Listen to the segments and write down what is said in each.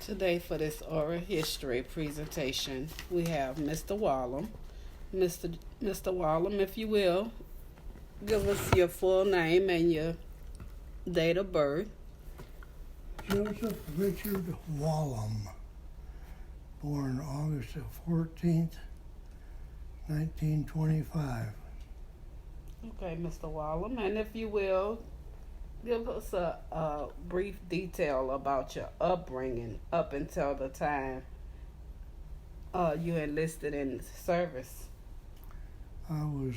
Today for this oral history presentation, we have Mr. Wallum. Mr. Wallum, if you will, give us your full name and your date of birth. Joseph Richard Wallum, born August 14th, 1925. Okay, Mr. Wallum, and if you will, give us a brief detail about your upbringing up until the time you enlisted in service. I was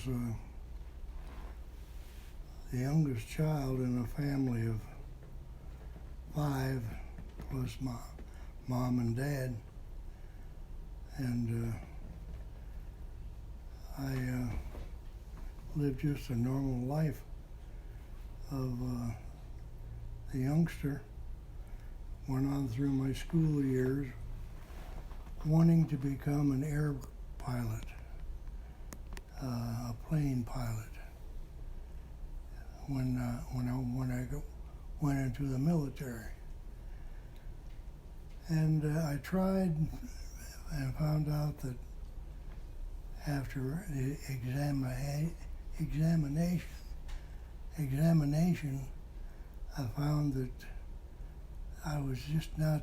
the youngest child in a family of 5, plus my mom and dad, and I lived just a normal life of a youngster. Went on through my school years wanting to become an air pilot, a plane pilot. When I went into the military, and I tried and found out that after the examination, I found that I was just not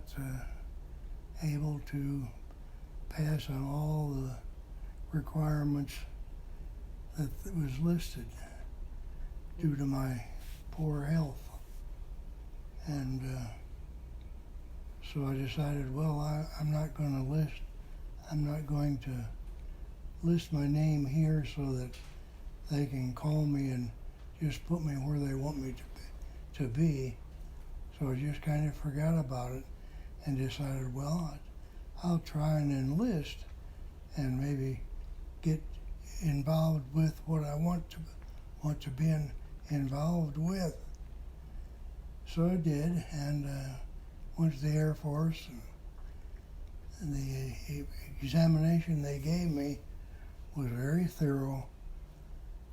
able to pass on all the requirements that was listed due to my poor health. And so I decided, well, I'm not going to list my name here so that they can call me and just put me where they want me to be. So I just kind of forgot about it and decided, well, I'll try and enlist and maybe get involved with what I want to be involved with. So I did, and went to the Air Force, and the examination they gave me was very thorough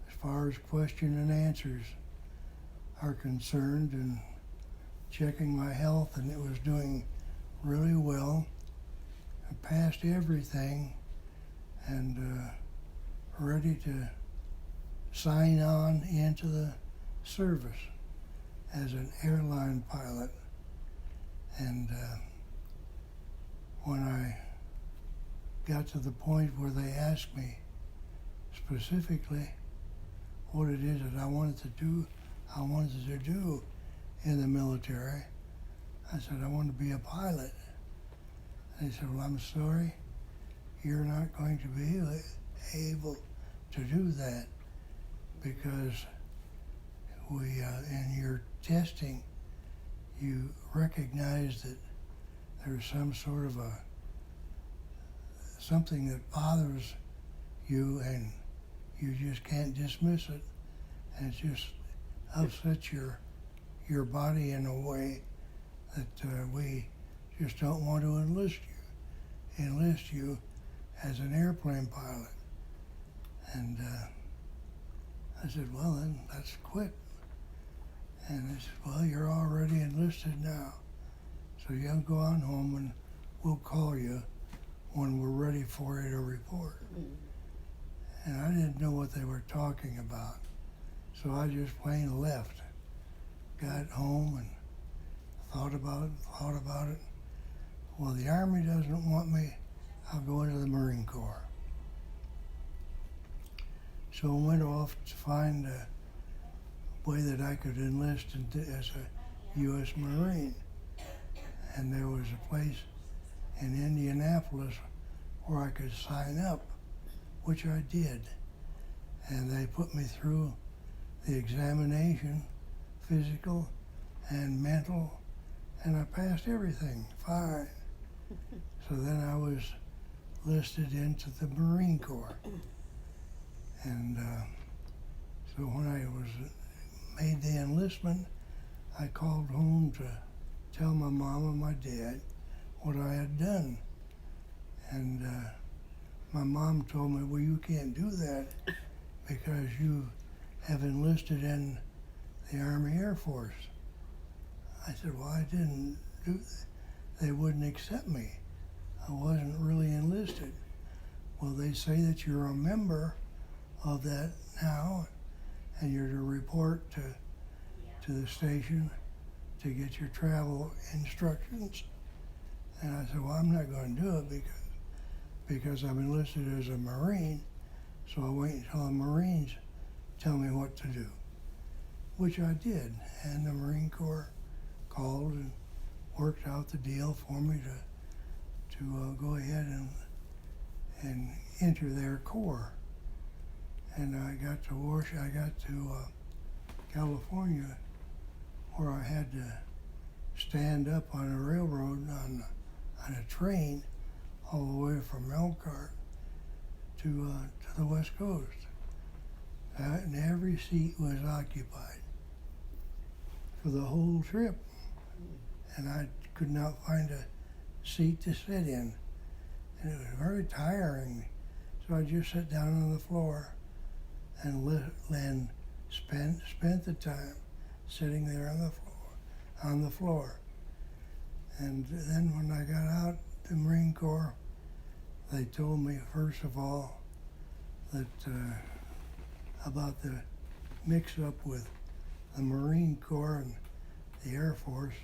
as far as question and answers are concerned, and checking my health, and it was doing really well. I passed everything, and ready to sign on into the service as an airline pilot. And when I got to the point where they asked me specifically what it is that I wanted to do in the military, I said, I want to be a pilot. And they said, well, I'm sorry, you're not going to be able to do that because in your testing, you recognize that there's some sort of something that bothers you, and you just can't dismiss it, and it just upsets your body in a way that we just don't want to enlist you as an airplane pilot. And I said, well, then let's quit. And they said, well, you're already enlisted now, so you'll go on home and we'll call you when we're ready for you to report. And I didn't know what they were talking about, so I just plain left. Got home and thought about it. Well, the Army doesn't want me, I'll go into the Marine Corps. So I went off to find a way that I could enlist as a U.S. Marine. And there was a place in Indianapolis where I could sign up, which I did. And they put me through the examination, physical and mental, and I passed everything fine. So then I was listed into the Marine Corps. And so when I made the enlistment, I called home to tell my mom and my dad what I had done. And my mom told me, well, you can't do that because you have enlisted in the Army Air Force. I said, well, I didn't do they wouldn't accept me. I wasn't really enlisted. Well, they say that you're a member of that now, and you're to report to the station to get your travel instructions. And I said, well, I'm not going to do it because I'm enlisted as a Marine, so I'll wait until the Marines tell me what to do, which I did. And the Marine Corps called and worked out the deal for me to go ahead and enter their corps. And I got to California, where I had to stand up on a railroad on a train all the way from Elkhart to the West Coast. And every seat was occupied for the whole trip. And I could not find a seat to sit in. And it was very tiring. So I just sat down on the floor and spent the time sitting there on the floor. And then when I got out the Marine Corps, they told me, first of all, that about the mix-up with the Marine Corps and the Air Force,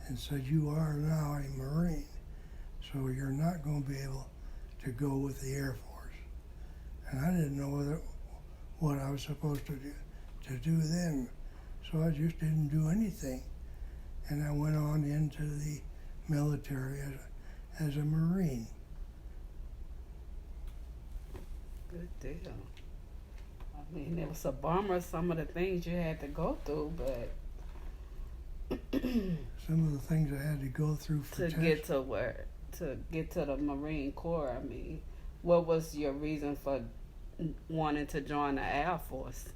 and said, you are now a Marine, so you're not going to be able to go with the Air Force. And I didn't know what I was supposed to do then, so I just didn't do anything. And I went on into the military as a Marine. Good deal. I mean, it was a bummer, some of the things you had to go through, but some of the things I had to go through for to get to the Marine Corps. I mean, what was your reason for wanting to join the Air Force?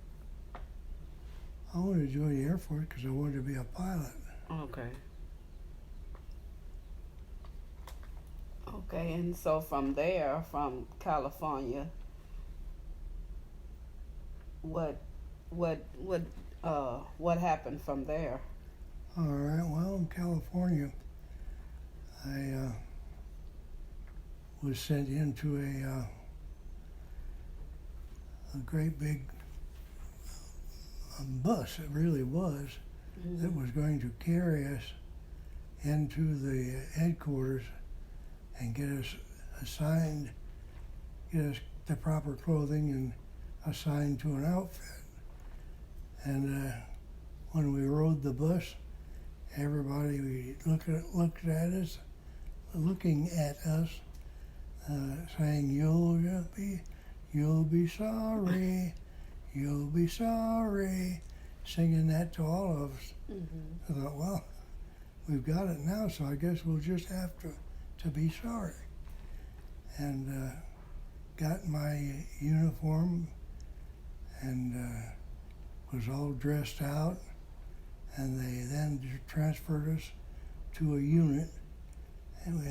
I wanted to join the Air Force because I wanted to be a pilot. Okay. Okay, and so from there, from California, what happened from there? All right. Well, in California, I was sent into a great big bus. It really was. Mm-hmm. That was going to carry us into the headquarters and get us the proper clothing and assigned to an outfit. And when we rode the bus, everybody looked at us, looking at us, saying, "You'll be sorry, you'll be sorry," singing that to all of us. Mm-hmm. I thought, well, we've got it now, so I guess we'll just have to be sorry. And got my uniform and was all dressed out, and they then transferred us to a unit, and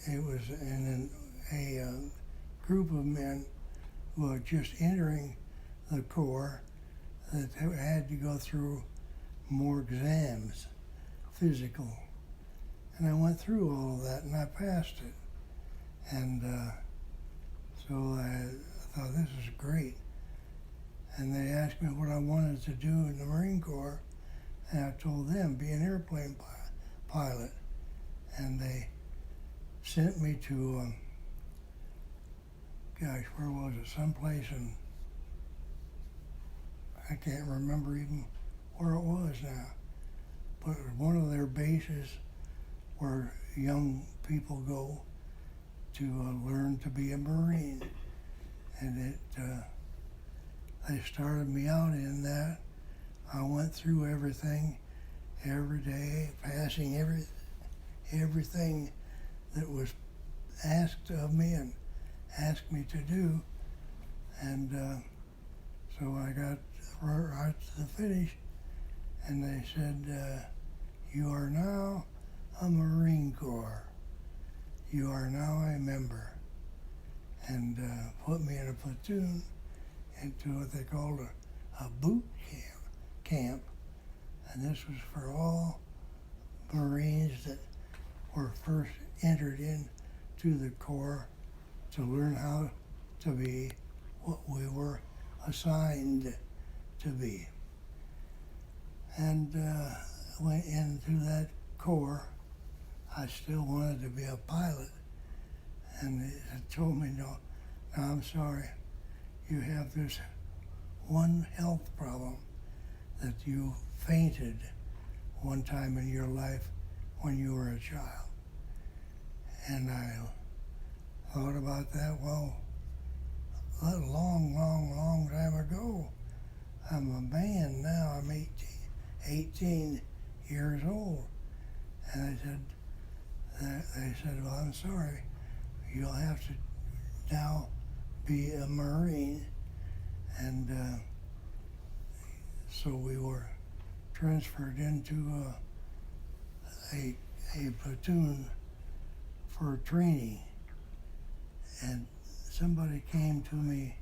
it was in a group of men who were just entering the Corps that had to go through more exams, physical. And I went through all of that, and I passed it. And so I thought, this is great. And they asked me what I wanted to do in the Marine Corps, and I told them, be an airplane pilot. And they sent me to, where was it? Someplace in, I can't remember even where it was now, but it was one of their bases where young people go to learn to be a Marine. And they started me out in that. I went through everything every day, passing everything that was asked of me and asked me to do. And so I got right to the finish, and they said, you are now a Marine Corps. You are now a member. And put me in a platoon into what they called a boot camp. And this was for all Marines that were first entered into the Corps to learn how to be what we were assigned to be. And went into that Corps. I still wanted to be a pilot. And they told me, no, I'm sorry. You have this one health problem that you fainted one time in your life when you were a child. And I thought about that, well, a long time ago. I'm a man now, I'm 18 years old. And they said, well, I'm sorry, you'll have to now be a Marine. And so we were transferred into a platoon for training. And somebody came to me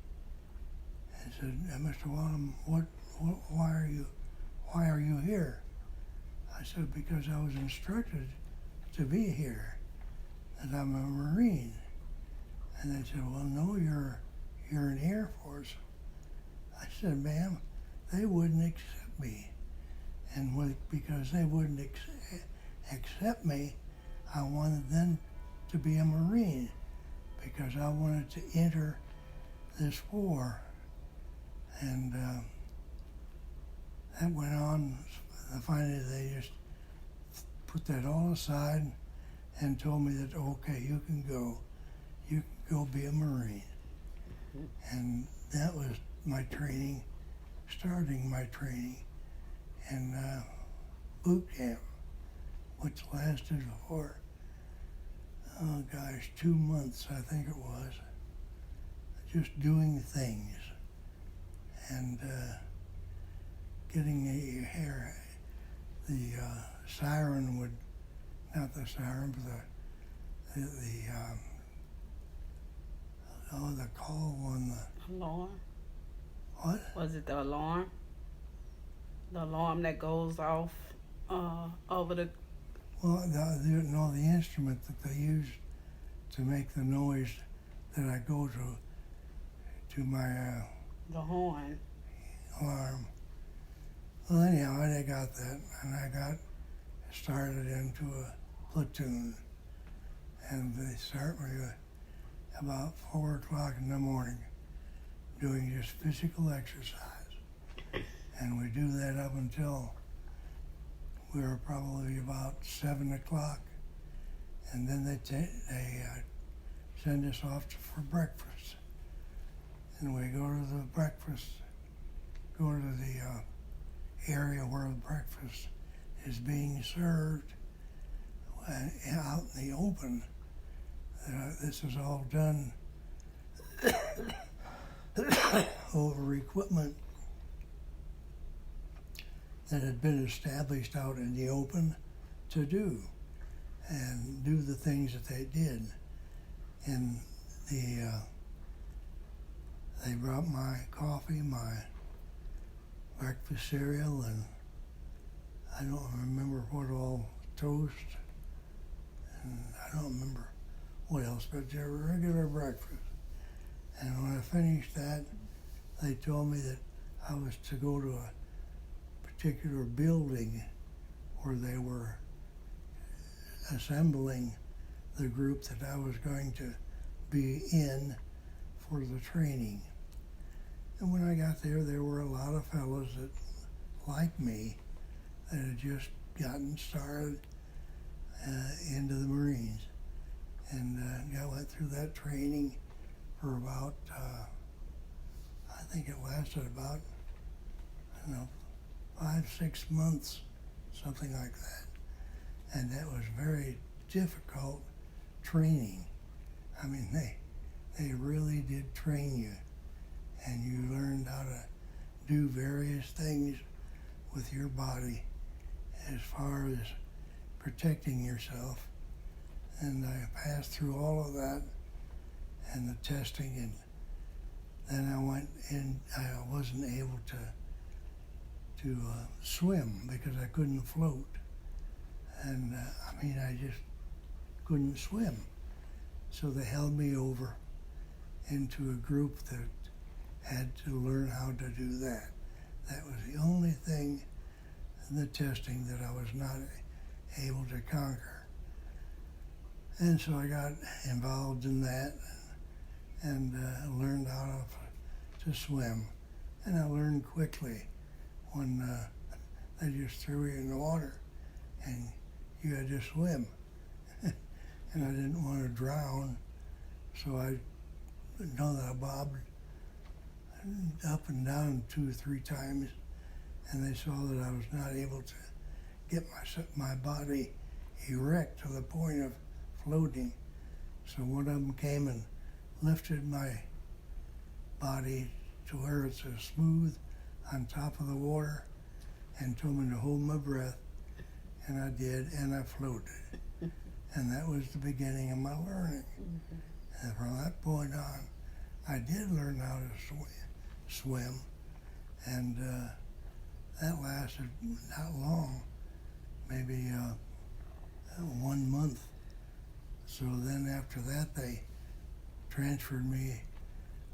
and said, Mr. Wallum, why are you here? I said, because I was instructed to be here, that I'm a Marine. And they said, well, no, you're in Air Force. I said, ma'am, they wouldn't accept me. And because they wouldn't accept me, I wanted them to be a Marine, because I wanted to enter this war. And that went on. Finally, they just put that all aside and told me that, okay, you can go be a Marine. And that was my training, starting my training in boot camp, which lasted for, 2 months, I think it was, just doing things and getting the siren would, not the siren, but the call on the... Alarm? What? Was it the alarm? The alarm that goes off over the... Well, the instrument that they use to make the noise that I go to my... the horn. Alarm. Well, anyhow, I got that, and I got started into a platoon, and they start me about 4 o'clock in the morning doing just physical exercise, and we do that up until we were probably about 7 o'clock, and then they send us off for breakfast, and we go to the breakfast, go to the area where the breakfast is being served out in the open. This is all done over equipment that had been established out in the open to do, and do the things that they did. And they brought my coffee, my breakfast cereal, and I don't remember what all, toast, and I don't remember what else, but their regular breakfast. And when I finished that, they told me that I was to go to a particular building where they were assembling the group that I was going to be in for the training. And when I got there were a lot of fellows that, like me, that had just gotten started into the Marines. And I went through that training for about, I think it lasted about, 5-6 months, something like that. And that was very difficult training. I mean, they really did train you, and you learned how to do various things with your body as far as protecting yourself. And I passed through all of that and the testing, and then I went in. I wasn't able to swim because I couldn't float. And I just couldn't swim. So they held me over into a group that had to learn how to do that. That was the only thing in the testing that I was not able to conquer. And so I got involved in that and learned how to swim. And I learned quickly when they just threw you in the water and you had to swim. And I didn't want to drown, so I know that I bobbed up and down 2 or 3 times, and they saw that I was not able to get my body erect to the point of floating. So one of them came and lifted my body to where it's smooth on top of the water and told me to hold my breath, and I did, and I floated. And that was the beginning of my learning. Mm-hmm. And from that point on, I did learn how to swim, and that lasted not long, maybe 1 month. So then after that, they transferred me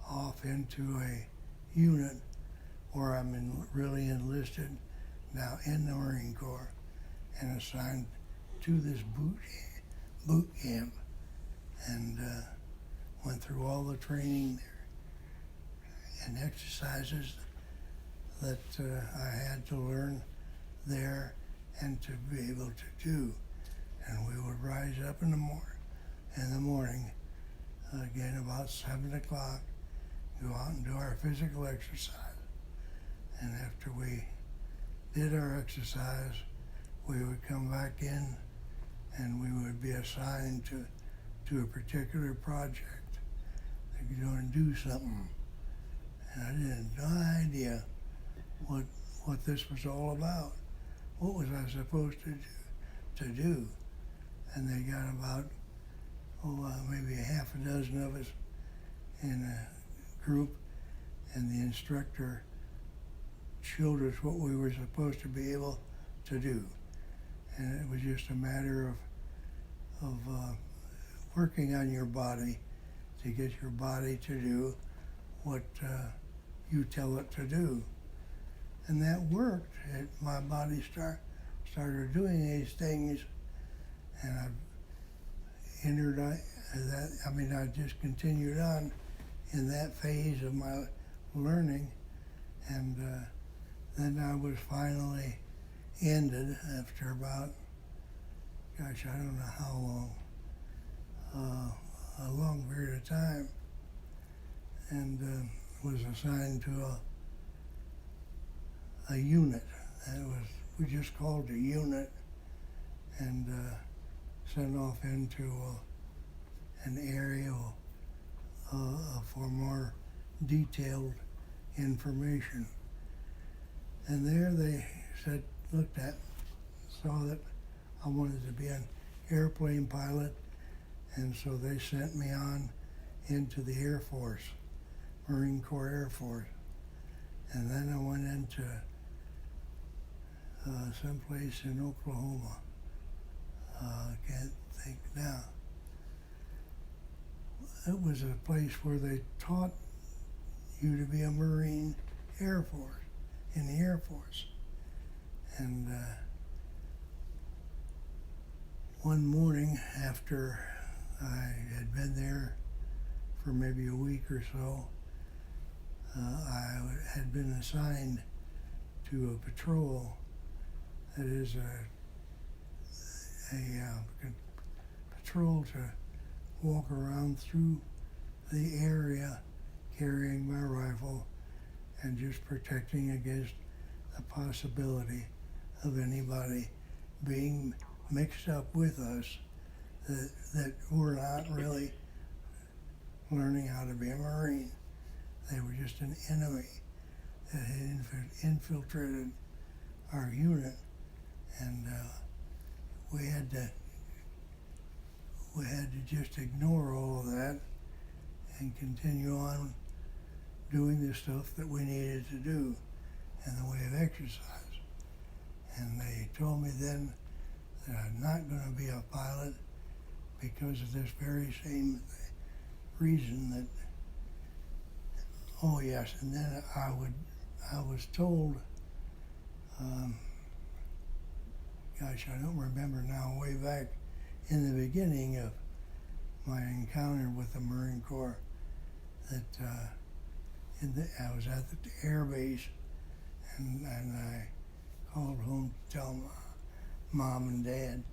off into a unit where I'm really enlisted now in the Marine Corps and assigned to this boot camp, and went through all the training there and exercises that I had to learn there and to be able to do. And we would rise up in the morning, again about 7 o'clock, go out and do our physical exercise. And after we did our exercise, we would come back in and we would be assigned to a particular project. Like you're going to do something. And I had no idea what this was all about. What was I supposed to do? And they got about, maybe a half a dozen of us in a group, and the instructor showed us what we were supposed to be able to do. And it was just a matter of working on your body to get your body to do what you tell it to do. And that worked. My body started doing these things, and I entered that. I just continued on in that phase of my learning, and then I was finally ended after about, I don't know how long, a long period of time, and was assigned to a unit. We just called a unit, and sent off into an area for more detailed information. And there they saw that I wanted to be an airplane pilot, and so they sent me on into the Air Force, Marine Corps Air Force. And then I went into someplace in Oklahoma. I can't think now. It was a place where they taught you to be a Marine Air Force, in the Air Force. And one morning after I had been there for maybe a week or so, I had been assigned to a patrol that is a patrol to walk around through the area carrying my rifle and just protecting against the possibility of anybody being mixed up with us that were not really learning how to be a Marine. They were just an enemy that had infiltrated our unit, and we had to just ignore all of that and continue on doing the stuff that we needed to do in the way of exercise. And they told me then that I'm not going to be a pilot because of this very same reason that, oh yes, and then I was told, gosh, I don't remember now, way back in the beginning of my encounter with the Marine Corps, that I was at the air base, and I called home to tell my mom and dad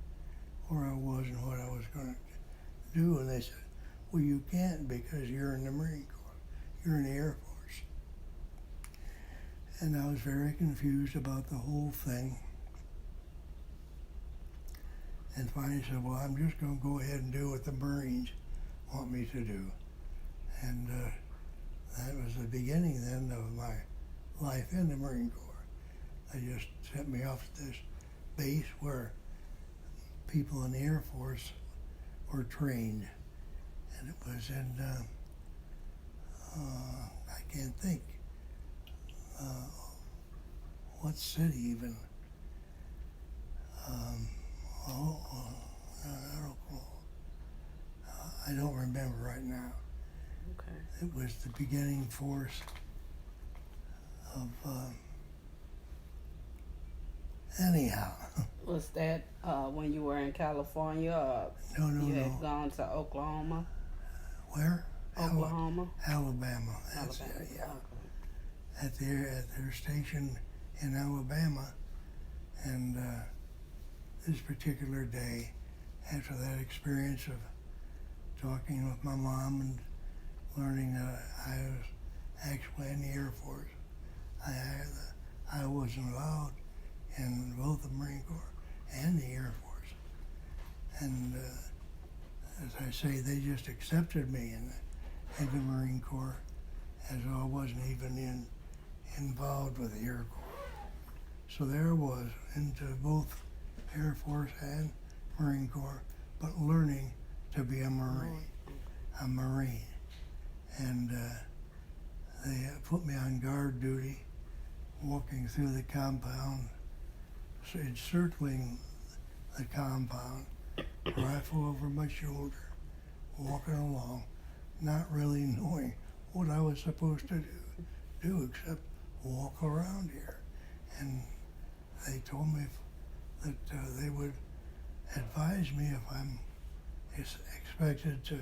where I was and what I was going to do, and they said, well, you can't because you're in the Marine Corps, you're in the Air Force. And I was very confused about the whole thing. And finally said, well, I'm just going to go ahead and do what the Marines want me to do. And that was the beginning then of my life in the Marine Corps. They just sent me off to this base where people in the Air Force were trained. And it was in, I can't think, what city even? I don't remember right now. Okay. It was the beginning force of, anyhow. Was that when you were in California? No, you had gone to Oklahoma? Where? Oklahoma? Alabama. That's Alabama. it, yeah. Okay. At their station in Alabama. And this particular day, after that experience of talking with my mom and learning that I was actually in the Air Force, I wasn't allowed in both the Marine Corps and the Air Force. And as I say, they just accepted me in the Marine Corps, as I wasn't even involved with the Air Corps. So there I was, into both Air Force and Marine Corps, but learning to be a Marine. And they put me on guard duty, walking through the compound, encircling the compound, rifle over my shoulder, walking along, not really knowing what I was supposed to do except walk around here. And they told me that they would advise me if I'm expected to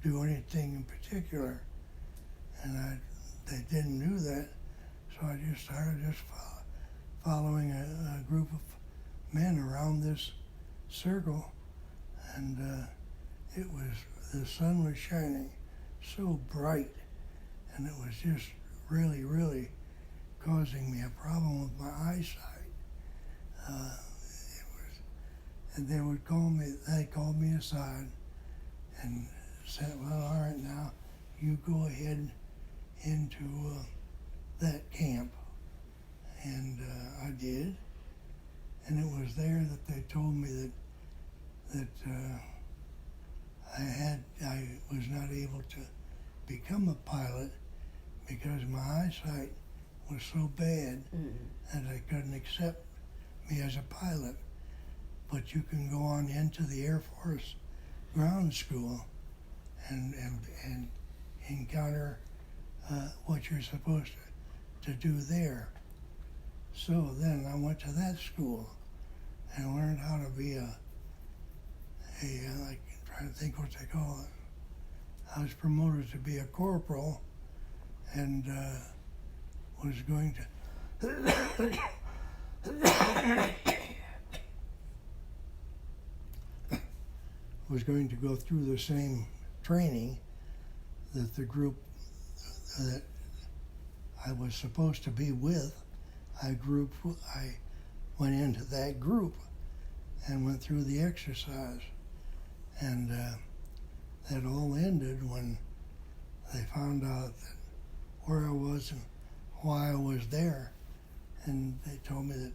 do anything in particular. And they didn't do that, so I just started following a group of men around this circle, and the sun was shining so bright, and it was just really, really causing me a problem with my eyesight. And they called me aside and said, well, all right, now you go ahead into that camp. And I did. And it was there that they told me that I was not able to become a pilot because my eyesight was so bad that they couldn't accept me as a pilot. But you can go on into the Air Force ground school and encounter what you're supposed to do there. So then I went to that school and learned how to be like, trying to think what they call it. I was promoted to be a corporal and was going to go through the same training that the group that I was supposed to be with. I went into that group and went through the exercise, and that all ended when they found out that where I was and why I was there, and they told me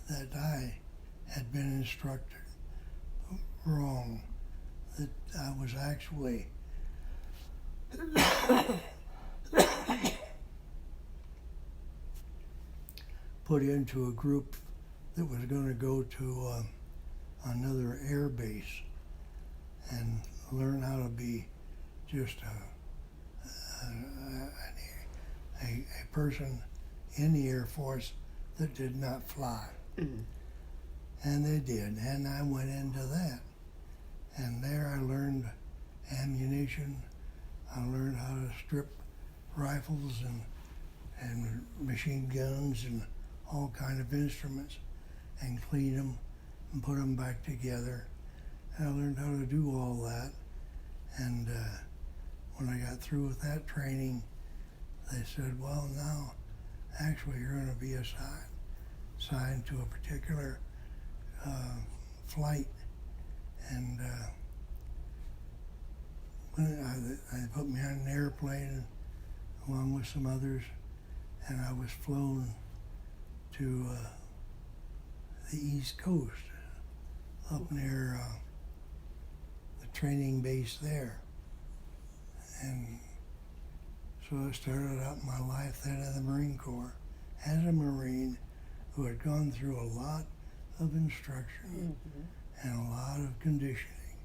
that I had been instructed wrong, that I was actually put into a group that was going to go to another air base and learn how to be just a person in the Air Force that did not fly. Mm-hmm. And they did, and I went into that. And there I learned ammunition. I learned how to strip rifles and machine guns and all kind of instruments and clean them and put them back together. And I learned how to do all that. And when I got through with that training, they said, well, now actually you're going to be assigned to a particular flight. And they put me on an airplane along with some others, and I was flown to the East Coast, up near the training base there. And so I started out my life then in the Marine Corps as a Marine who had gone through a lot of instruction and a lot of conditioning.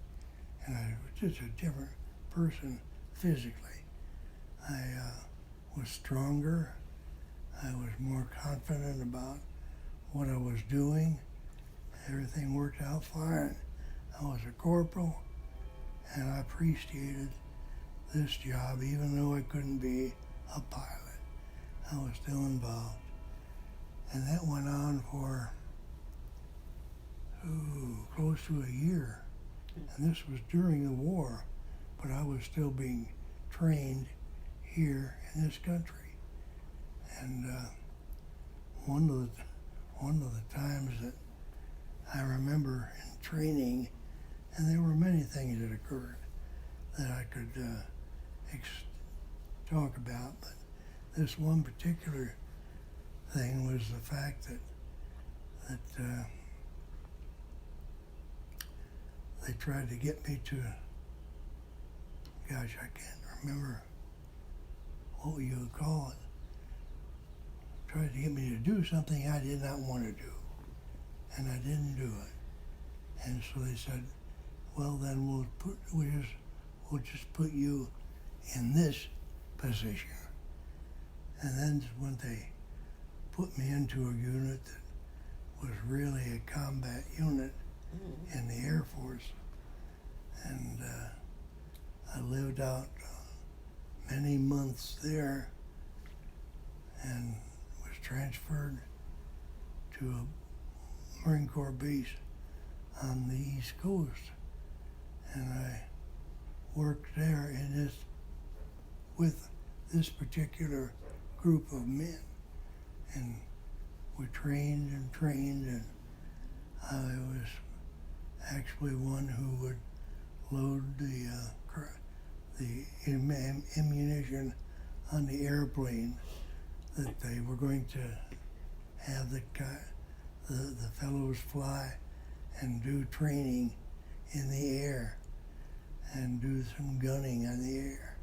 And I was just a different person physically. I was stronger. I was more confident about what I was doing. Everything worked out fine. I was a corporal, and I appreciated this job, even though I couldn't be a pilot. I was still involved. And that went on for close to a year. And this was during the war, but I was still being trained here in this country. And one of the times that I remember in training, and there were many things that occurred that I could talk about, but this one particular thing was the fact that they tried to get me to, gosh, I can't remember what you would call it, tried to get me to do something I did not want to do, and I didn't do it. And so they said, well, then we'll just put you in this position. And then when they put me into a unit that was really a combat unit in the Air Force, and I lived out many months there and was transferred to a Marine Corps base on the East Coast. And I worked there with this particular group of men. And we trained, and I was actually one who would load the ammunition on the airplane that they were going to have the fellows fly and do training in the air and do some gunning on the air.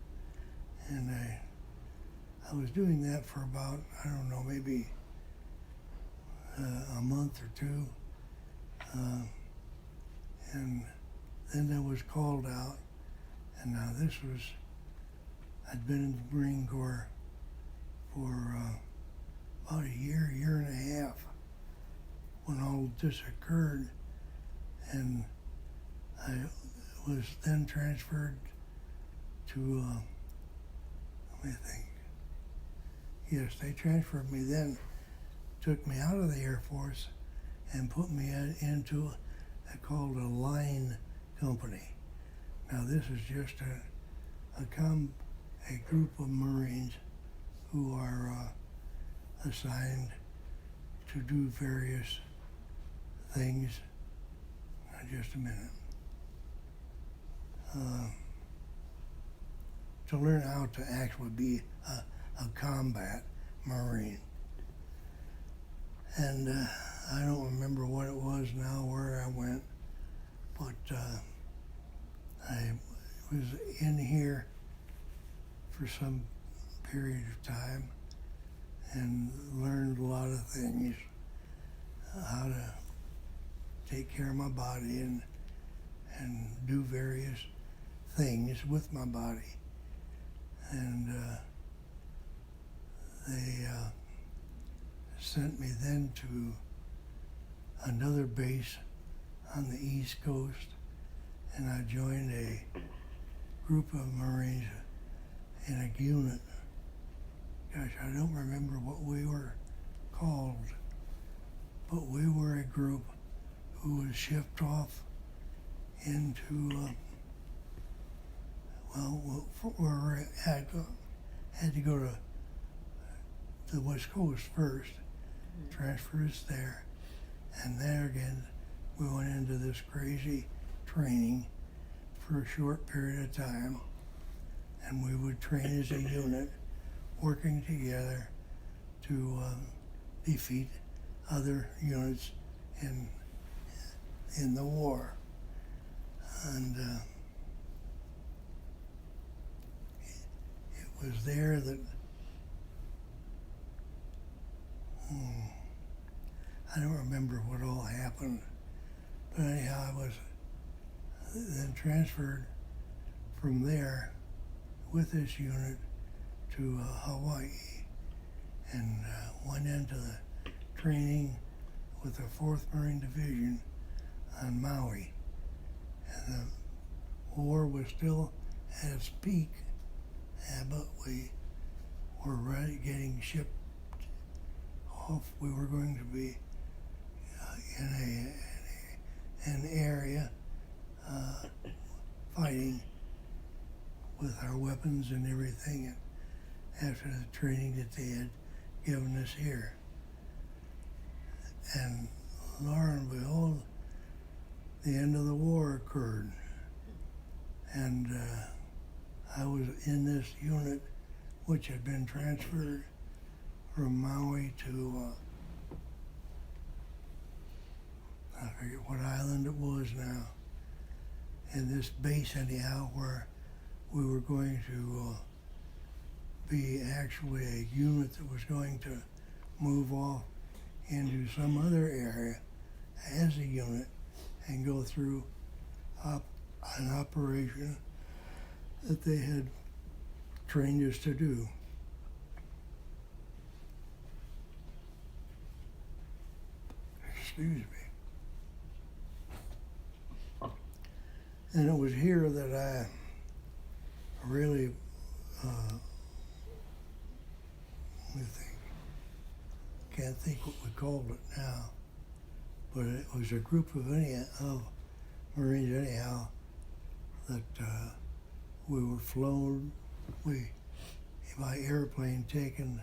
And I was doing that for about, I don't know, maybe a month or two. And then I was called out. And now I'd been in the Marine Corps for about a year and a half when all this occurred. And I was then transferred to, let me think. Yes, they transferred me then, took me out of the Air Force and put me into called a line company. Now this is just a group of Marines who are assigned to do various things. Just a minute. To learn how to actually be a combat Marine. And I don't remember what it was now, where I went, but I was in here for some period of time and learned a lot of things, how to take care of my body and do various things with my body. And they sent me then to another base on the East Coast, and I joined a group of Marines in a unit. Gosh, I don't remember what we were called, but we were a group who was shipped off into, we had to go to the West Coast first, transfer us there, and there again, we went into this crazy training for a short period of time, and we would train as a unit, working together to defeat other units in the war. And it was there that I don't remember what all happened, but anyhow, I was then transferred from there with this unit to Hawaii, and went into the training with the 4th Marine Division on Maui. And the war was still at its peak, but we were ready, getting shipped off. We were going to be in an area fighting with our weapons and everything after the training that they had given us here. And lo and behold, the end of the war occurred. And I was in this unit which had been transferred from Maui to, I forget what island it was now, in this base anyhow, where we were going to be actually a unit that was going to move off into some other area as a unit and go through an operation that they had trained us to do. Excuse me. And it was here that I really, let me think, can't think what we called it now, but it was a group of Marines anyhow that we were flown, by airplane taken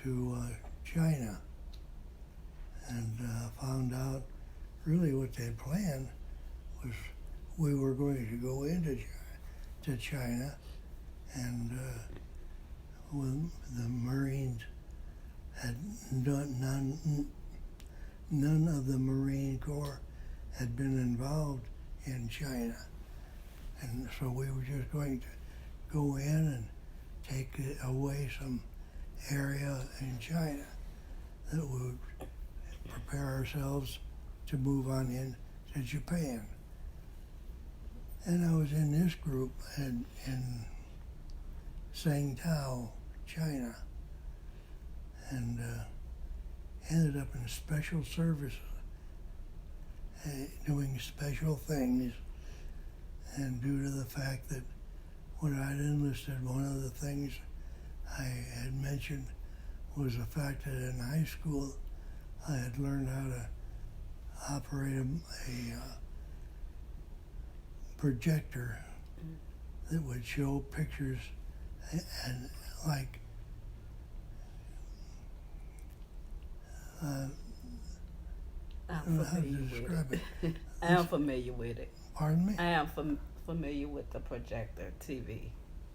to China, and found out really what they planned was we were going to go into China, and when the Marines had none of the Marine Corps had been involved in China, and so we were just going to go in and take away some area in China that we would prepare ourselves to move on in to Japan. And I was in this group in Sangtao, China, and ended up in special services, doing special things. And due to the fact that when I'd enlisted, one of the things I had mentioned was the fact that in high school I had learned how to operate a projector that would show pictures and like I don't know how to describe it. I am familiar with it. Pardon me? I am familiar with the projector TV.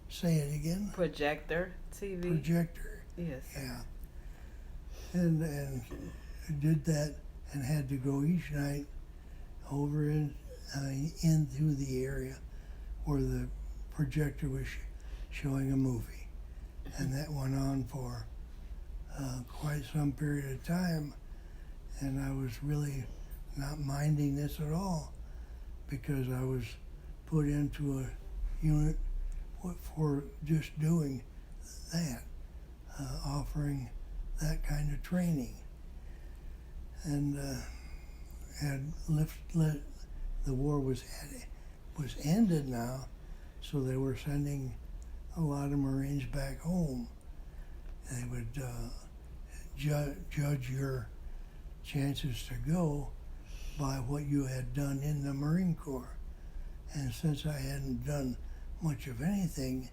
Say it again. Projector TV. Projector. Yes. Yeah. And did that and had to go each night over into the area where the projector was showing a movie, and that went on for quite some period of time, and I was really not minding this at all, because I was put into a unit for just doing that, offering that kind of training. And the war was ended now, so they were sending a lot of Marines back home. They would judge your chances to go by what you had done in the Marine Corps. And since I hadn't done much of anything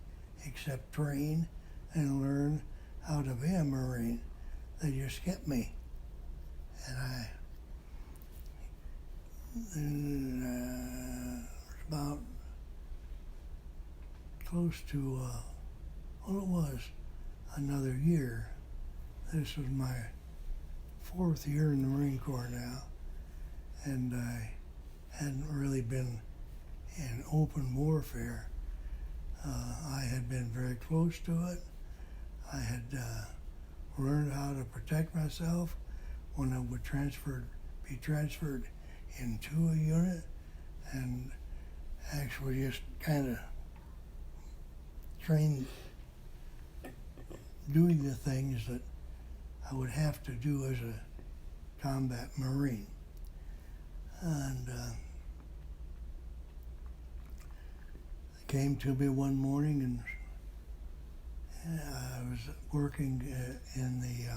except train and learn how to be a Marine, they just kept me. And it was about close to, well, it was another year. This was my 4th year in the Marine Corps now, and I hadn't really been in open warfare. I had been very close to it. I had learned how to protect myself when I would be transferred into a unit, and actually just kind of trained doing the things that I would have to do as a combat Marine. And they came to me one morning, and I was working in the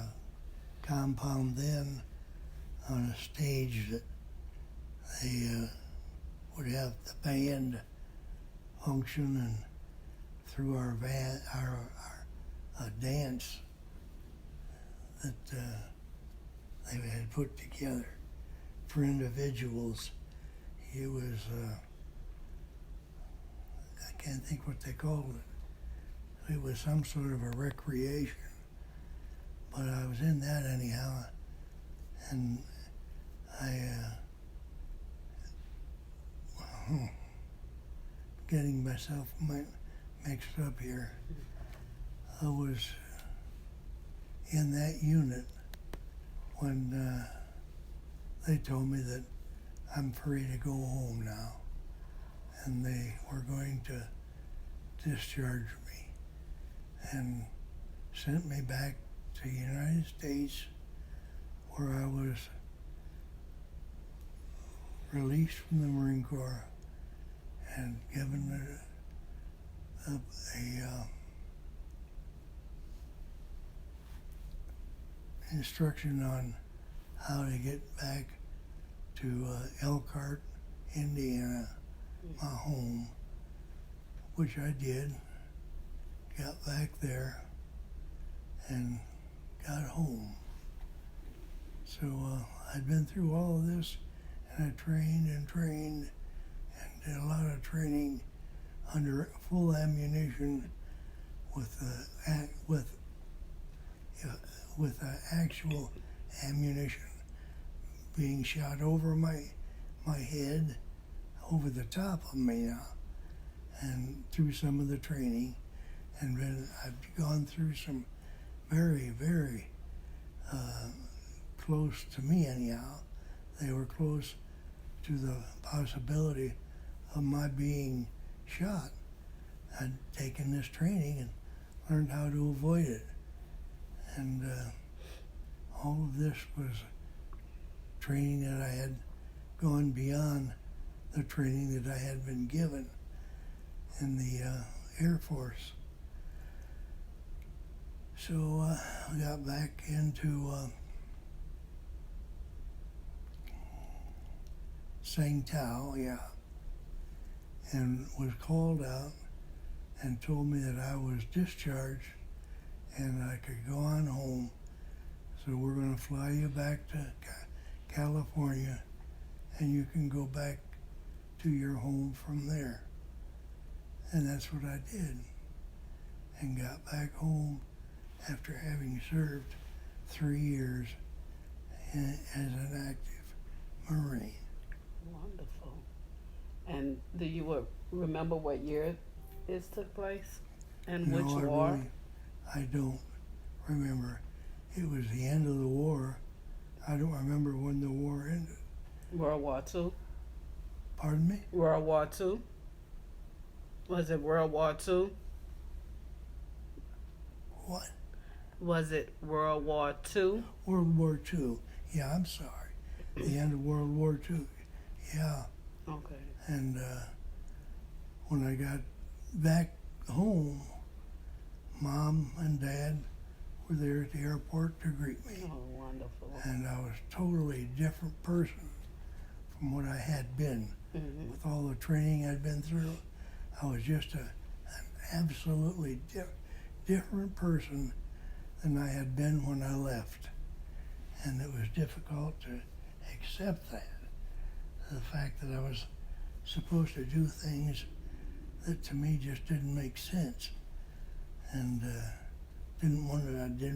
compound then on a stage that they would have the band function, and through our dance that they had put together for individuals. It was, I can't think what they called it. It was some sort of a recreation, but I was in that anyhow, and I, getting myself mixed up here. I was in that unit when they told me that I'm free to go home now, and they were going to discharge me and sent me back to the United States, where I was released from the Marine Corps and given a instruction on how to get back to Elkhart, Indiana, my home, which I did. Got back there and got home. So I'd been through all of this, and I trained and did a lot of training under full ammunition with actual ammunition being shot over my head, over the top of me now, and through some of the training. And then I've gone through some very, very close to me anyhow. They were close to the possibility of my being shot. I'd taken this training and learned how to avoid it. And all of this was training that I had gone beyond the training that I had been given in the Air Force. So I got back into Tsingtao, and was called out and told me that I was discharged and I could go on home. So we're going to fly you back to California, and you can go back to your home from there. And that's what I did, and got back home after having served 3 years as an active Marine. Wonderful. And do you remember what year this took place and No, which war? I don't remember. It was the end of the war. I don't remember when the war ended. World War Two. Pardon me? World War Two. Was it World War Two? What? Was it World War Two? World War II. Yeah, I'm sorry. The end of World War II. Yeah. Okay. And when I got back home, Mom and Dad were there at the airport to greet me. Oh, wonderful. And I was a totally different person from what I had been. Mm-hmm. With all the training I'd been through, I was just an absolutely different person than I had been when I left. And it was difficult to accept that. The fact that I was supposed to do things that to me just didn't make sense. And I didn't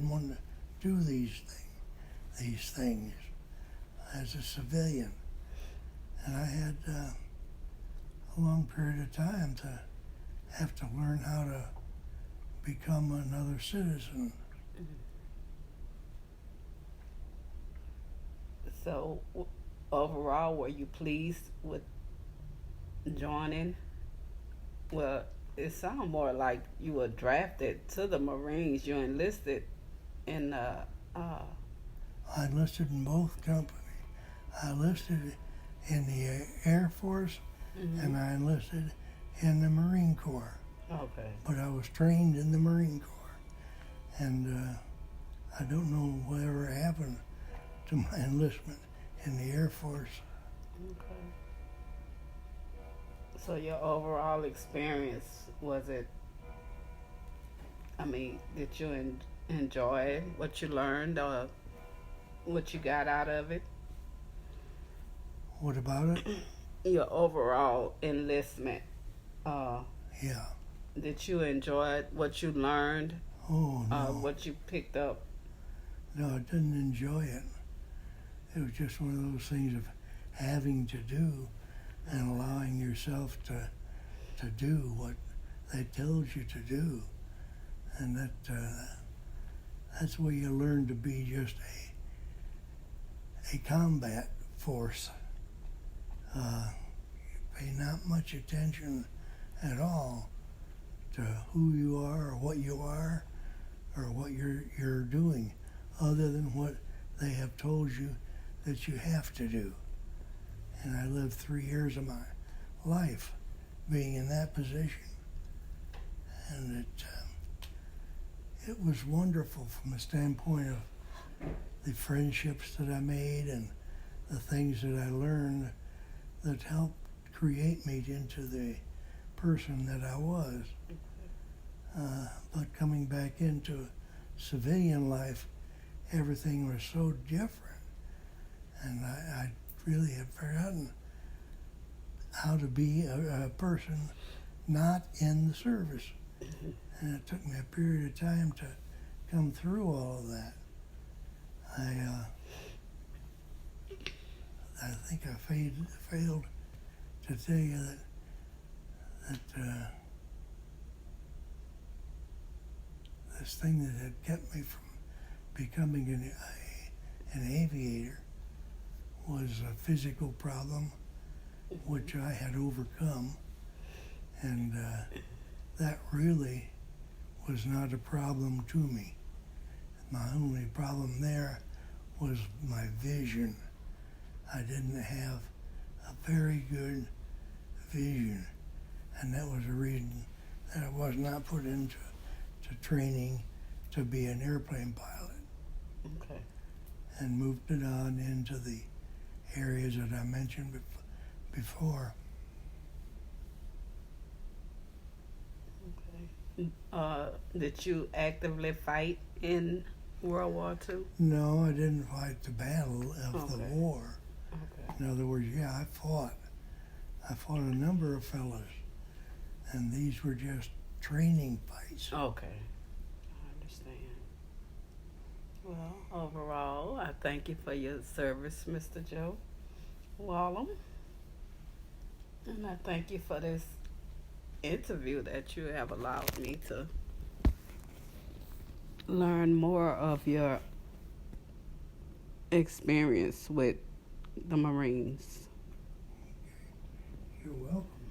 want to do these things as a civilian. And I had a long period of time to have to learn how to become another citizen. So, overall, were you pleased with joining? Well, it sounds more like you were drafted to the Marines. You enlisted in I enlisted in both companies. I enlisted in the Air Force and I enlisted in the Marine Corps. Okay. But I was trained in the Marine Corps. And I don't know whatever happened to my enlistment in the Air Force. Okay. So your overall experience, was it, I mean, did you enjoy what you learned or what you got out of it? What about it? Your overall enlistment, Yeah. did you enjoy what you learned, Oh, no. what you picked up? No, I didn't enjoy it. It was just one of those things of having to do and allowing yourself to do what they told you to do. And that's where you learn to be just a combat force. You pay not much attention at all to who you are or what you're doing, other than what they have told you that you have to do. And I lived 3 years of my life being in that position. And it was wonderful from a standpoint of the friendships that I made and the things that I learned that helped create me into the person that I was. But coming back into civilian life, everything was so different. And I really had forgotten how to be a person not in the service. And it took me a period of time to come through all of that. I think I failed to tell you that this thing that had kept me from becoming an aviator was a physical problem which I had overcome, and that really was not a problem to me. My only problem there was my vision. I didn't have a very good vision, and that was a reason that I was not put into training to be an airplane pilot. Okay. And moved it on into the areas that I mentioned before. Okay. Did you actively fight in World War II? No, I didn't fight the battle of the war. Okay. In other words, yeah, I fought. I fought a number of fellas, and these were just training fights. Okay. I understand. Well, overall, I thank you for your service, Mr. Joe Wallum. And I thank you for this interview that you have allowed me to learn more of your experience with the Marines. You're welcome.